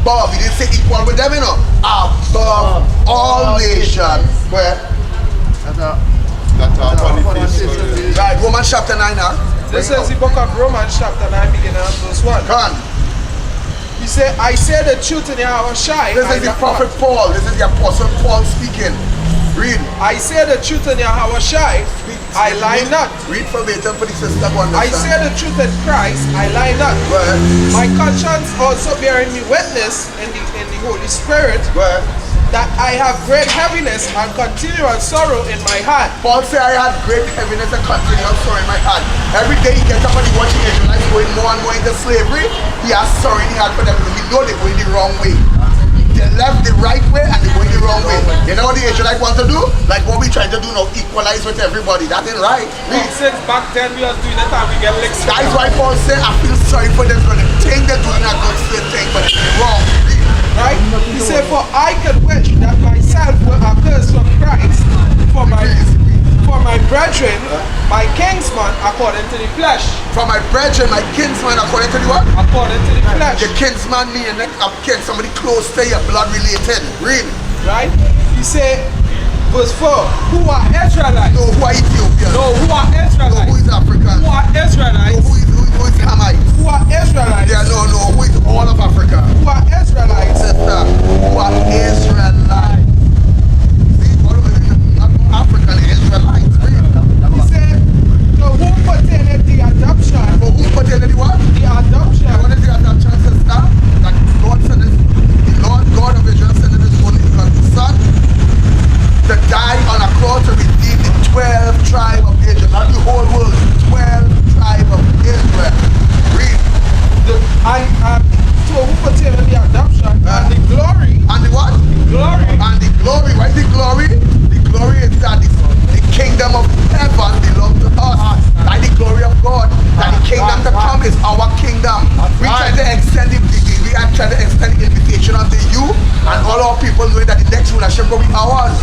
above. He didn't say equal with them, you know. Above all nations. Where? Right, Romans chapter 9 now. This is the book of Romans chapter 9 beginning at verse 1. Come on. He said, I say the truth in our shy. This is the prophet Paul. This is the apostle Paul speaking. Read. I say the truth in our shy. I lie not. Read verbatim for the sister to understand. I say the truth in Christ. I lie not. Where? My conscience also bearing me witness in the Holy Spirit. Where? That I have great heaviness and continual sorrow in my heart. Paul said I had great heaviness and continual sorrow in my heart. Every day he gets up and he watches the Israelites going more and more into slavery. He has sorrow in his heart for them because he know they're going the wrong way. They left the right way and they're going the wrong way. You know what the Israelites want to do? Like what we trying to do now, equalize with everybody. That ain't right. Since back then we was doing that and we get licked. That's why Paul said I feel sorry for them for the thing they're doing a good thing, but it's wrong. Right? He said, for I could wish that myself were accursed from Christ for my brethren, my kinsman, according to the flesh. For my brethren, my kinsman, according to the what? According to the flesh. The kinsman meaning somebody close to your blood related. Read. Right? He said, verse 4, who are Israelites? No, who are Ethiopians? No, who are Israelites? No, who is African? Who are Israelites? No, who is Hamites? Who are Israelites? Yeah, no, who is all of Africa? Who are Israelites? Sister, who are Israelites? See, all of them, not African Israelites. Read. He said, to whom pertaineth the adoption? For whom pertaineth the what? The adoption. What is the adoption, sister? That God sent the Lord God of Israel sent his only begotten Son to die on a cross to redeem the 12 tribe of Israel, not the whole world, 12 tribe of Israel. Read. To whom pertaineth the adoption and the glory. And the what? Glory. And the glory. What is the glory? The glory is that the kingdom of heaven belongs to us. Like the glory of God. That the kingdom to come is our kingdom. We try to extend the invitation unto you and all our people knowing that the next rulership will be ours.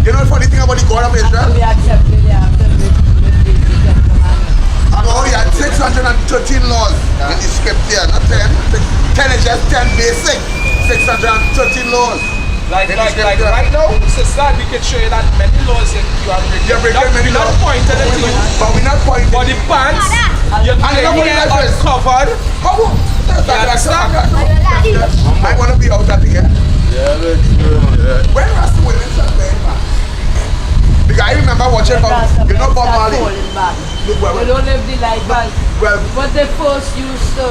You know the funny thing about the God of Israel? Oh, he had 613 laws in the scripture, not 10. 10 is just 10 basic. 613 laws. Like right now, sister, we can show you that many laws you are breaking. You're breaking many laws. We're not pointing at you. But we're not pointing. For the pants, you're uncovered. How? I want to be out at here. Yeah, where are the women somewhere, man? Because I remember watching you know Bob Marley. They don't live the life but they first used to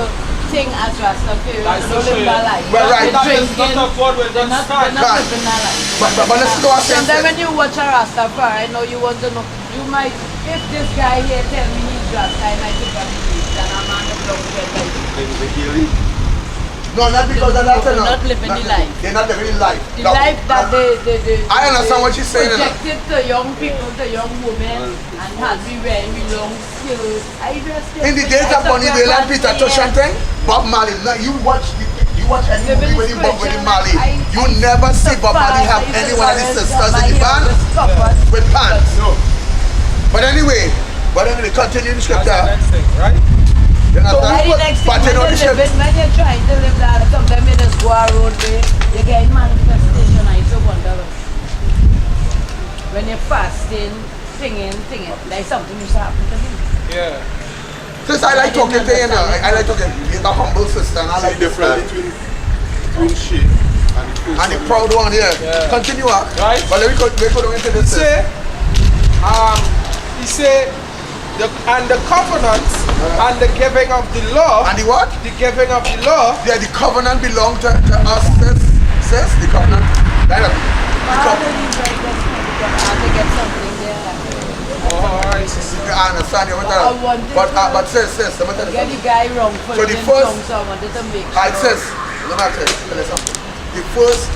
think as Rastafarians. They don't live that life. Well, right. They're not living that life. But let's go and sometimes when you watch a Rastafari, I know you want to know, you might, if this guy here tell me he's Rasta, I might think I'm believed and I'm on the block like no, not because of that. They're not living the life. They're not living the life. The life that they I understand what she's saying. Projected to young people, to young women, and had me wearing long skills. In the days of Bonnie Bale and Peter Tosh and thing, Bob Marley, you watch any movie with Bob Marley, you never see Bob Marley have any one of his sisters in the band with pants. No. But anyway, continue the scripture. That's the next thing, right? So but you know when you're trying to live that, sometimes you just go a road way, you get manifestation. I used to wonder when you're fasting, singing, like something used to happen to me. Yeah. Since I like talking to you now, I like talking. You're a humble sister, and I like difference between she and the proud one. Yeah. Continue on. Right. But let me go into this. He said. And the covenants and the giving of the law. And the what? The giving of the law. Yeah, the covenant belongs to us, sis. The covenant. I have to get something there. Alright. I understand you. But sis, let me tell you get the guy wrong for so the first, so I wanted to make sure. Sis, let me tell you something. The first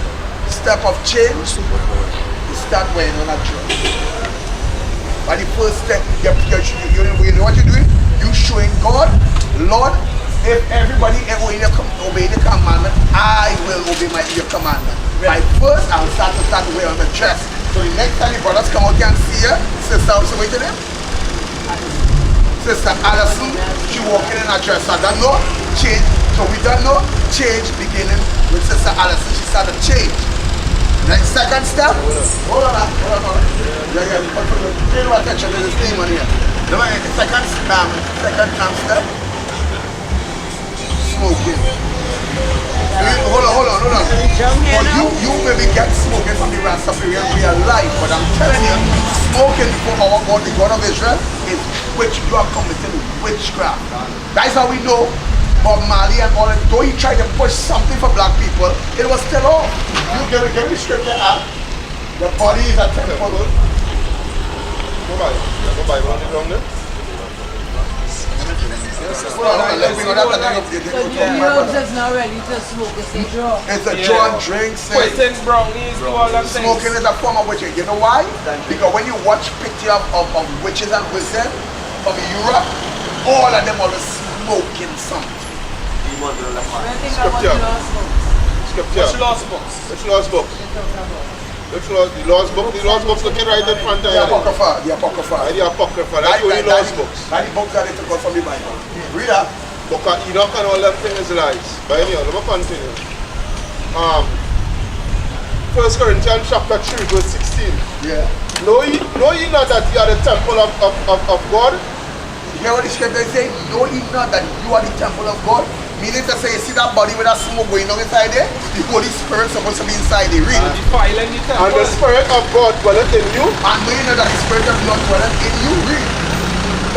step of change is start wearing on a dress. But the first step, what you're doing, you showing God, Lord, if everybody obey the commandment, I will obey your commandment. Right. First, I'll start to wear on the dress. So the next time the brothers come out here and see you, sister, also wait to them. Sister Allison, she walking in a dress. I don't know, change So we don't know change beginning with Sister Allison. She started change. Next second step. Hold on. Yeah. Pay no attention to this thing on here. The second step. Smoking. Hold on. But you maybe get smoking from the Rastafarian real life, but I'm telling you, smoking for our God, the God of Israel, is which you are committing witchcraft. That's how we know Bob Marley and all that. Though he tried to push something for black people, it was still off. You give me scripture out. The body is a temple. Go by. Down there. So the herbs is not ready to smoke, it's a draw. It's a draw and drink. Quitting brownies, do all them things. Smoking is a form of witching. You know why? Because when you watch pictures of witches and wizards from Europe, all of them always smoking something. Scripture. Which lost books? Which lost book? The lost books looking right in front of you. The Apocrypha. The Apocrypha. That's only lost books. That's the books that they took out from the Bible. Read that. Book of Enoch and all them things is lies. But anyhow, let me continue. 1 Corinthians chapter 3 verse 16. Yeah. Know ye not that ye are the temple of God? You hear what the scripture is saying? Know ye not that you are the temple of God? Meaning to say, you see that body with that smoke going on inside there? The Holy Spirit is supposed to be inside there. Read. And the Spirit of God dwelleth in you. And know ye not that the Spirit of God dwelleth in you? Read.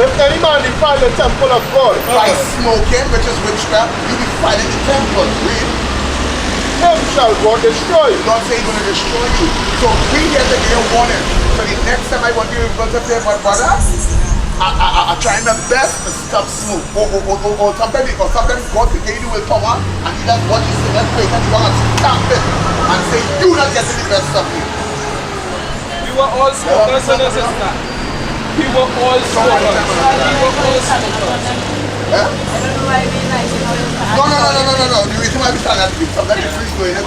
If any man defile the temple of God by smoking, which is witchcraft, you defiling the temple. Read. Him shall God destroy. God say he's going to destroy you. So we get to give a warning. So the next time I want you to say, my brother, I try my best to stop smoke. Or sometimes God will give you a power and he does what you say, let's pray that you want to stop it and say, you not getting the best of me. We were all smokers and a sister. We were all smokers. Yeah? No. The reason why we start that big, sometimes the trees going in.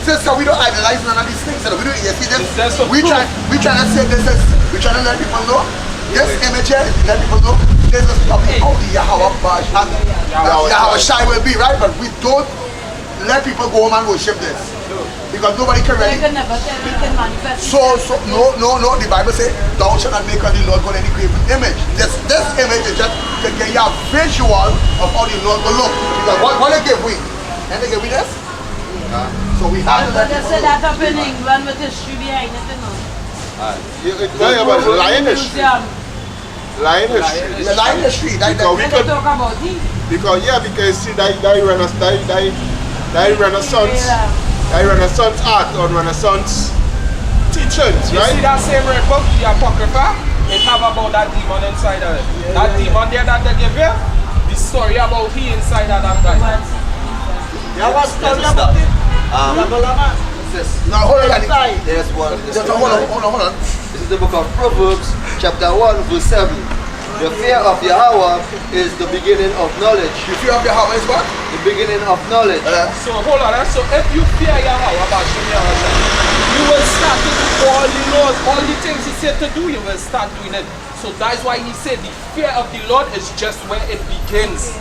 Sister, we don't idolize none of these things. We don't, you see this? We try to say this is, we try to let people know. This image here, let people know. This is probably how the Yahweh Shai will be, right? But we don't let people go home and worship this. Because nobody can really. So no, the Bible says, thou shalt not make of the Lord God any graven image. This image is just to get you a visual of how the Lord will look. Because what they give we? And they give we this? So we have to let people know. That up in England with history behind it, you know. Lion history. Lion history. The lion history. Because you see that Renaissance art or Renaissance teachings, right? You see that same red book, the Apocrypha? It have about that demon inside of it. That demon there that they give you, the story about he inside of that guy. Yeah, what's the story about it? Now hold on. There's one. Hold on. This is the book of Proverbs, chapter 1, verse 7. The fear of Yahweh is the beginning of knowledge. The fear of Yahweh is what? The beginning of knowledge. So hold on. So if you fear Yahweh, you will start to do all the laws, all the things he said to do, you will start doing it. So that's why he said the fear of the Lord is just where it begins.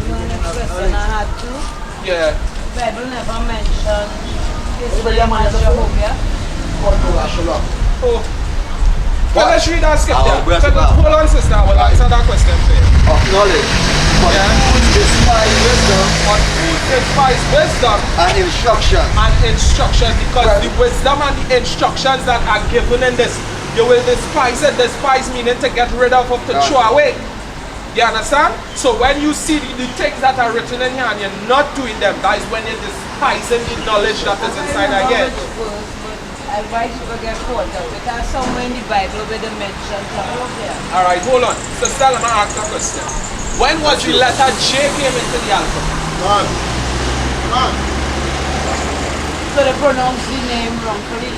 You know the question I had too? Yeah. The Bible never mentioned Jehovah. Oh. Let's read that scripture. Hold on, sister. I will answer that question for you. Of knowledge. But despise wisdom and instruction. Because the wisdom and the instructions that are given in this, you will despise it. Despise meaning to get rid of to throw away. You understand? So when you see the things that are written in here and you're not doing them, that is when you're despising the knowledge that is inside our head. I why people get caught up because somewhere in the Bible where they mention Jehovah. Alright, hold on. So still I'm gonna ask a question. When was the letter J came into the alphabet? So they pronounce the name wrongfully?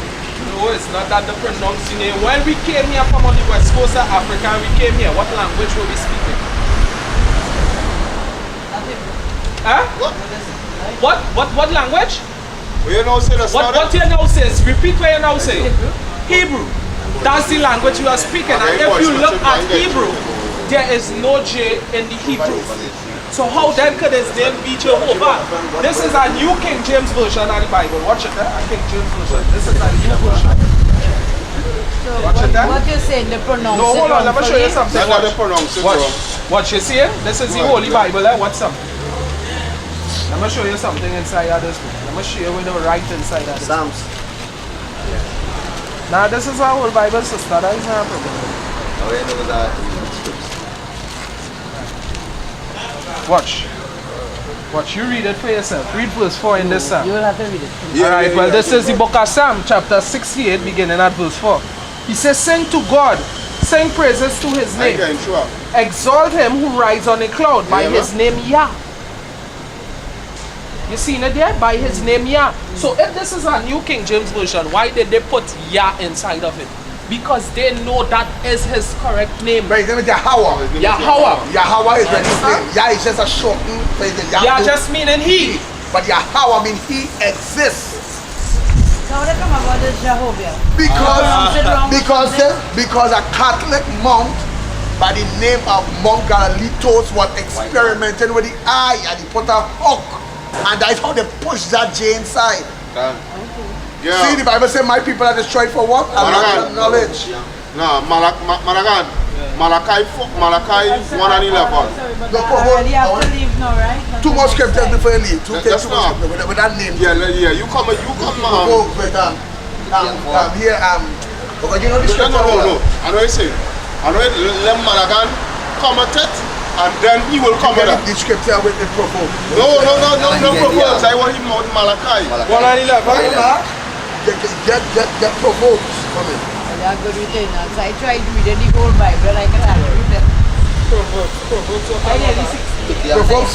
No, it's not that they pronounce the name. When we came here from on the west coast of Africa and we came here, what language were we speaking? Huh? What language? Well, you now say what you now say is, repeat what you now say. Hebrew. That's the language you are speaking. And if you look at Hebrew, there is no J in the Hebrew. So how then could his name be Jehovah? This is a New King James Version of the Bible. Watch it there. King James Version. This is a new version. So Watch it there. what you're saying, they pronounce No, it hold on. wrong Let me for show you you? something. That's how they Watch. pronounce it Watch. wrong. Watch. You see it? This is the Holy Bible. Watch something. Let me show you something inside of this book. Let me show you with the right inside of this. Psalms. Now this is our whole Bible, sister. That is not a problem. Oh, yeah, know that. Watch. Watch. You read it for yourself. Read verse 4 in this psalm. You will have to read it. Alright, well this is the book of Psalm, chapter 68, beginning at verse 4. He says, sing to God, sing praises to his name. Again, sure. Exalt him who rides on a cloud by Yeah, his name Yah. You seen it there? By his name Yah. So if this is a New King James Version, why did they put Yah inside of it? Because they know that is his correct name. But his name is Yahweh. Yahweh. Yahweh is the name. Yah is just a shortened phrase. Yah just meaning he. But Yahweh means he exists. So how they come about this Jehovah? Because a Catholic monk by the name of Monk Galalitos was experimenting with the eye and he put a hook. And that's how they push that J inside. Yeah. See, the Bible says my people are destroyed for what? A lack of knowledge. No, Malachi 1 and 11. No, You have to leave now, right? Two more scriptures before you leave. Two That's more not. scriptures with that name. Yeah, you come, With because you know the scripture. no. I know you say. I know let Malachi come at it, and then he will come at it. The scripture with the provoke. No, proverbs. I want him out Malachi. 1 and 11. Get provoked from it. They are good with it now. So I tried reading the whole Bible like that. I nearly 60. Provoked.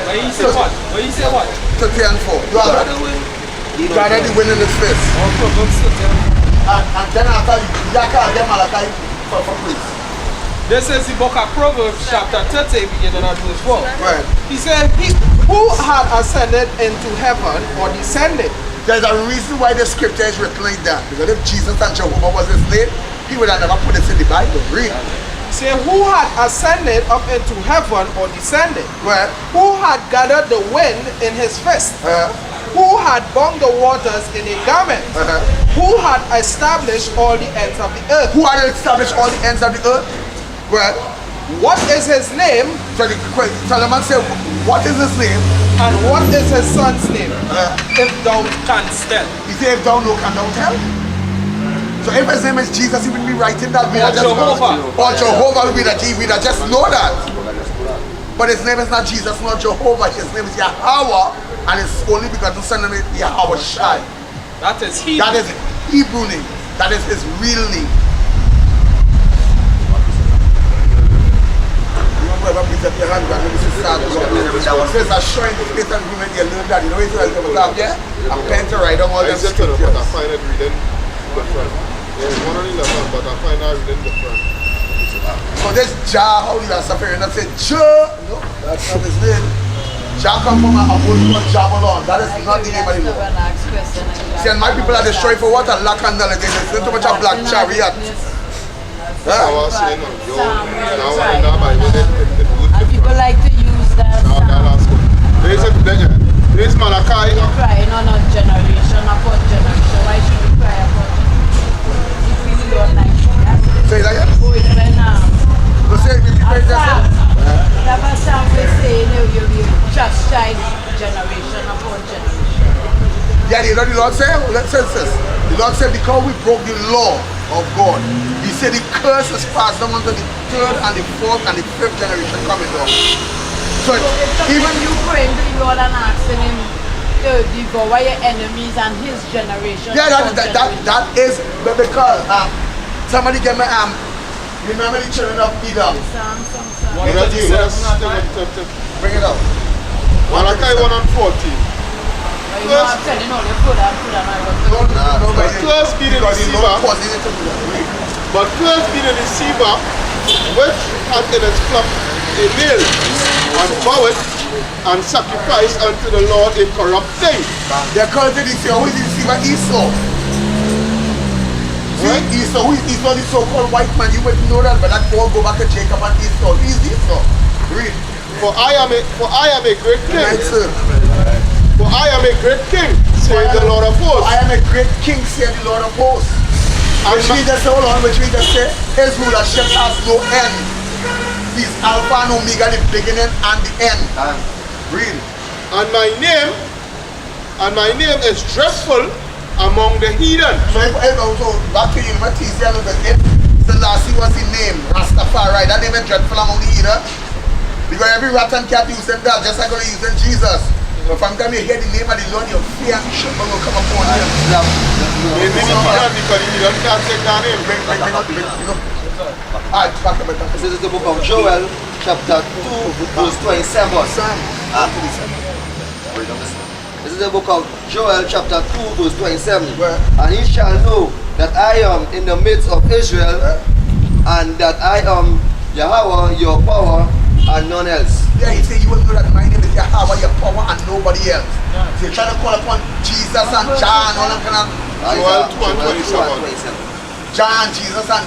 Where you say what? Where you say what? 30 and 4. You are already winning this fist. And then after you can't get Malachi for praise. This is the book of Proverbs, chapter 30, beginning at verse 4. Right. He said, who had ascended into heaven or descended? There's a reason why the scripture is written like that. Because if Jesus and Jehovah was his name, he would have never put this in the Bible. Read. Say, who had ascended up into heaven or descended? Well, Who had gathered the wind in his fist? Who had bound the waters in a garment? Who had established all the ends of the earth? who had established all the ends of the earth? Well, What is his name? so Solomon said, what is his name? And what is his son's name? If thou canst tell. He said, if thou know, can thou tell? So if his name is Jesus, he would be writing that. Or Jehovah. Or Jehovah would be that he would just know that. But his name is not Jesus, not Jehovah. His name is Yahweh, and it's only because the son of it Yahweh Shai. That is he. That is Hebrew name. That is his real name. Whoever brings up your hand, God, let me see start to go. Says a showing the faith and agreement, you learn that. You know what it's like to have there? A pen to write down all them I said to them, scriptures. but I find it reading different. There's 1 and 11, but I find it reading different. So this Jah, how you are suffering, not say Jah. No, that's not his name. Jah come from a word called Jabalon. That is not the name of the Lord. See, and my people are destroyed for what? A lack of knowledge. They listen too much of black chariot. I was saying, now in the Bible, it would And people like to use that Now, that last one. There's Malachi. You're crying on a generation upon generation. Why should we cry upon generation? If we don't like that. Say that again. Oh, it's when So say, if you pray that. that was some way saying you'll be chastised generation upon generation. Yeah, you know the Lord said? Let's say this. The Lord said, because we broke the law of God, he said the curse is passed down unto the 3rd and the 4th and the 5th generation coming down. So Even you praying to the Lord and asking him to devour your enemies and his generation. yeah, upon that is because somebody get me remember the children of Edom. Bring it up. Malachi 1 and 14. You know I'm telling all the food and food and I No, but Curse be the deceiver, but curse be the deceiver, which hath in his flock a male, and voweth and sacrifice unto the Lord a corrupt thing. they're called the deceiver. Who is the deceiver? Esau. See, Esau, who is Esau, the so-called white man? You would know that, but that all go back to Jacob and Esau. Who is Esau? Read. For I am a great king. Right, sir. For I am a great king, says the Lord of hosts. I am a great king, said the Lord of hosts. Which we just say, hold on, which we just say, his rulership has no end. He's Alpha and Omega, the beginning and the end. Read. And my name is dreadful among the heathen. So back to you, my teacher, if Selassie was the name, Rastafari, that name is dreadful among the heathen. Because every rat and cat using God, just like they're using Jesus. But from the time you hear the name of the Lord, your fear and shame will come upon him. Maybe the heathen, because the heathen can't take that name. Alright, back up. This is the book of Joel, chapter 2, verse 27. This is the book of Joel, chapter 2, verse 27. And he shall know that I am in the midst of Israel, and that I am Yahweh, your power, and none else. Yeah, he said you will know that my name is Yahweh, your power, and nobody else. So you're trying to call upon Jesus and John, all that kind of... Joel 2 and 27. John, Jesus, and